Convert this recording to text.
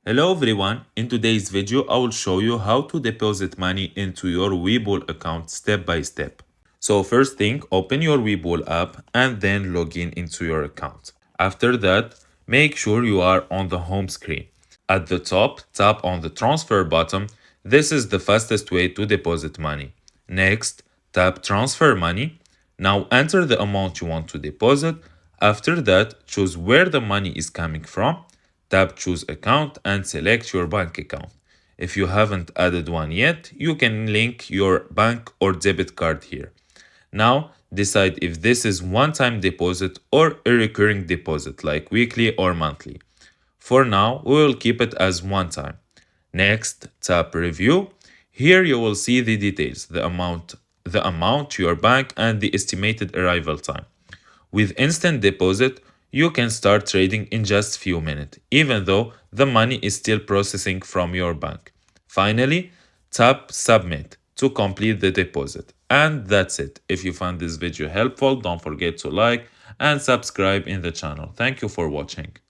Hello everyone, in today's video I will show you how to deposit money into your Webull account step by step. So first thing, open your Webull app and then log in into your account. After that, make sure you are on the home screen. At the top, tap on the transfer button. This is the fastest way to deposit money. Next, tap transfer money. Now enter the amount you want to deposit. After that, choose where the money is coming from. Tap choose account and select your bank account. If you haven't added one yet, you can link your bank or debit card here. Now, decide if this is one-time deposit or a recurring deposit like weekly or monthly. For now, we will keep it as one time. Next, tap review. Here you will see the details, the amount, your bank, and the estimated arrival time. With instant deposit, you can start trading in just few minutes, even though the money is still processing from your bank. Finally, tap submit to complete the deposit. And that's it. If you found this video helpful, don't forget to like and subscribe in the channel. Thank you for watching.